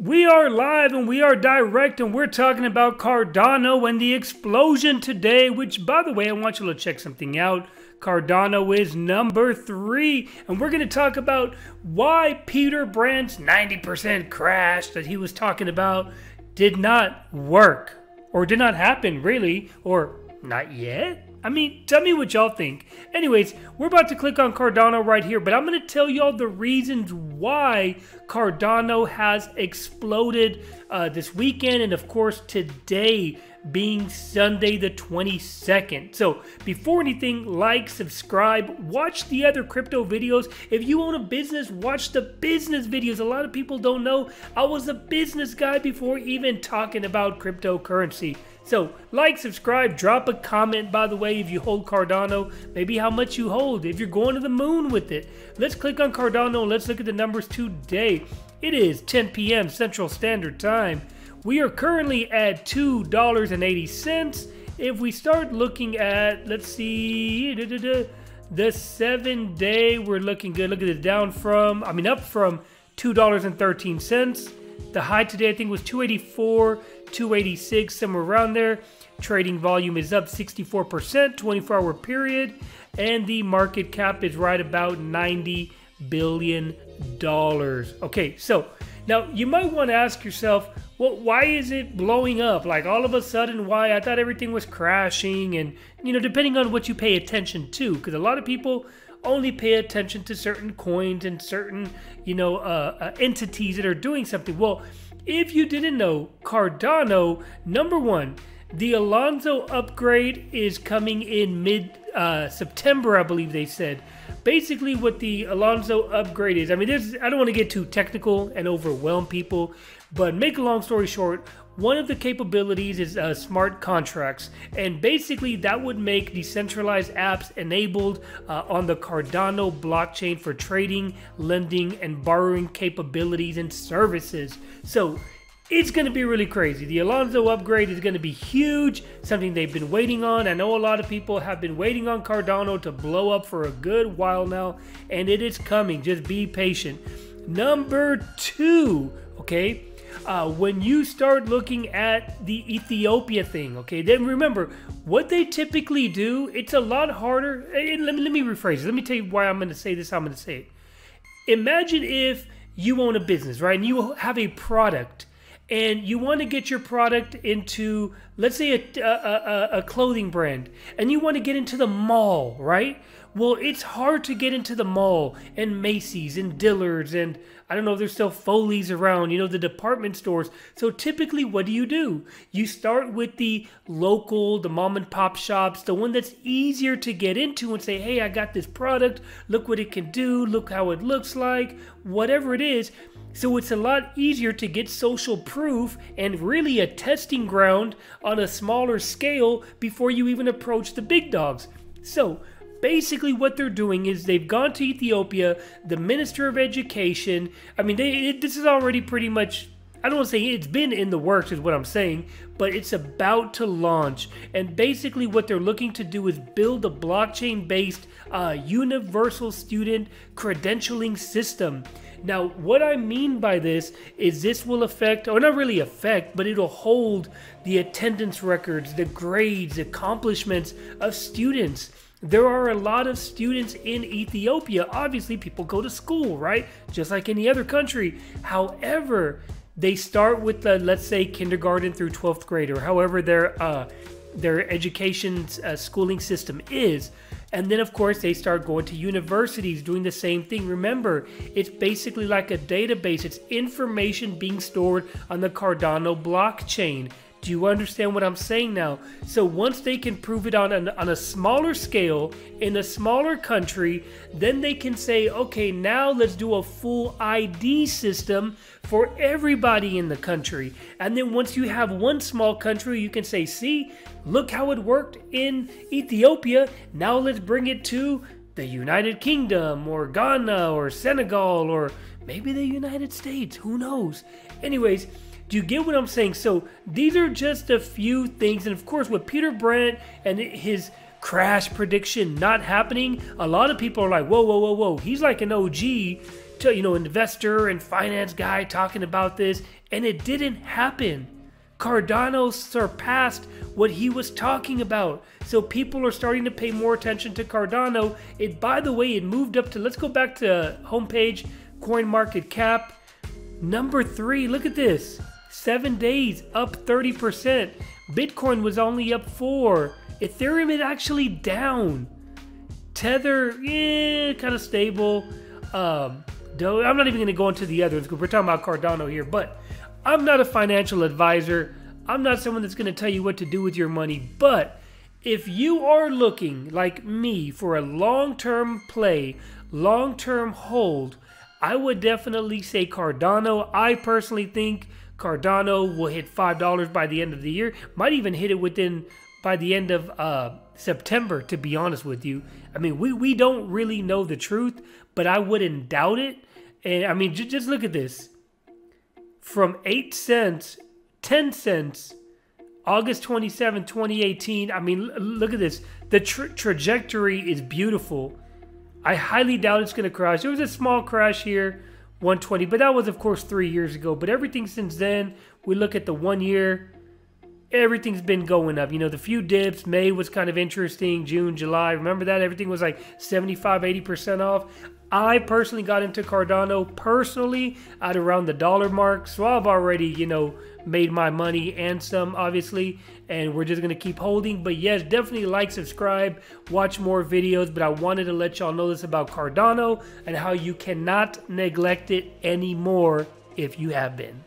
We are live and we are direct and we're talking about Cardano and the explosion today, which, by the way, I want you to check something out. Cardano is number 3, and we're going to talk about why Peter Brandt's 90% crash that he was talking about did not work, or did not happen, really, or not yet. I mean, tell me what y'all think. Anyways, we're about to click on Cardano right here, but I'm going to tell y'all the reasons why Cardano has exploded this weekend, and of course today being Sunday the 22nd. So before anything, like, subscribe, watch the other crypto videos. If you own a business, watch the business videos. A lot of people don't know I was a business guy before even talking about cryptocurrency. So, like, subscribe, drop a comment, by the way, if you hold Cardano, maybe how much you hold, if you're going to the moon with it. Let's click on Cardano and let's look at the numbers today. It is 10 p.m. Central Standard Time. We are currently at $2.80. If we start looking at, let's see, the 7-day, we're looking good. Look at it, up from $2.13. The high today, I think, was 284, 286, somewhere around there. Trading volume is up 64%, 24-hour period, and the market cap is right about $90 billion. Okay, so now you might want to ask yourself, well, why is it blowing up? Like, all of a sudden, why? I thought everything was crashing, and, you know, depending on what you pay attention to, because a lot of people only pay attention to certain coins and certain, you know, entities that are doing something. Well, if you didn't know, Cardano, number 1, the Alonzo upgrade is coming in mid-September, I believe they said. Basically, what the Alonzo upgrade is, I mean, I don't want to get too technical and overwhelm people, but make a long story short, one of the capabilities is smart contracts, and basically that would make decentralized apps enabled on the Cardano blockchain for trading, lending, and borrowing capabilities and services. So it's going to be really crazy. The Alonzo upgrade is going to be huge, something they've been waiting on. I know a lot of people have been waiting on Cardano to blow up for a good while now, and it is coming. Just be patient. Number 2, okay? When you start looking at the Ethiopia thing, okay, then remember, what they typically do, it's a lot harder. Let me rephrase it. Let me tell you why I'm going to say this, how I'm going to say it. Imagine if you own a business, right, and you have a product, and you want to get your product into, let's say, a clothing brand, and you want to get into the mall, right? Well, it's hard to get into the mall and Macy's and Dillard's and I don't know if there's still Foley's around, you know, the department stores. So typically, what do? You start with the local, the mom and pop shops, the one that's easier to get into and say, hey, I got this product. Look what it can do. Look how it looks like, whatever it is. So it's a lot easier to get social proof and really a testing ground on a smaller scale before you even approach the big dogs. So basically what they're doing is they've gone to Ethiopia, the Minister of Education. I mean, this is already pretty much, I don't want to say it's been in the works is what I'm saying, but it's about to launch. And basically what they're looking to do is build a blockchain-based universal student credentialing system. Now, what I mean by this is this will affect, or not really affect, but it'll hold the attendance records, the grades, accomplishments of students. There are a lot of students in Ethiopia. Obviously, people go to school, right? Just like any other country. However, they start with the, let's say, kindergarten through 12th grade, or however their education schooling system is. And then, of course, they start going to universities, doing the same thing. Remember, it's basically like a database. It's information being stored on the Cardano blockchain. Do you understand what I'm saying now? So once they can prove it on a smaller scale, in a smaller country, then they can say, okay, now let's do a full ID system for everybody in the country. And then once you have one small country, you can say, see, look how it worked in Ethiopia. Now let's bring it to the United Kingdom or Ghana or Senegal or maybe the United States. Who knows? Anyways, do you get what I'm saying? So these are just a few things. And of course, with Peter Brandt and his crash prediction not happening, a lot of people are like, whoa, whoa, whoa, whoa. He's like an OG. investor and finance guy talking about this, and it didn't happen. Cardano surpassed what he was talking about. So people are starting to pay more attention to Cardano. By the way, it moved up to, let's go back to homepage, CoinMarketCap. Number 3, look at this. 7 days, up 30%. Bitcoin was only up 4. Ethereum is actually down. Tether, kind of stable. I'm not even going to go into the others because we're talking about Cardano here, but I'm not a financial advisor. I'm not someone that's going to tell you what to do with your money. But if you are looking, like me, for a long-term play, long-term hold, I would definitely say Cardano. I personally think Cardano will hit $5 by the end of the year. Might even hit it by the end of September, to be honest with you. I mean, we don't really know the truth, but I wouldn't doubt it. And I mean, just look at this. From 8 cents, 10 cents, August 27, 2018. I mean, look at this. The trajectory is beautiful. I highly doubt it's going to crash. There was a small crash here, 120, but that was, of course, 3 years ago. But everything since then, we look at the 1 year, everything's been going up. The few dips, May was kind of interesting, June, July. Remember that? Everything was like 75, 80% off. I personally got into Cardano personally at around the $1 mark. So I've already, made my money and some, obviously. And we're just going to keep holding. But yes, definitely like, subscribe, watch more videos. But I wanted to let y'all know this about Cardano and how you cannot neglect it anymore if you have been.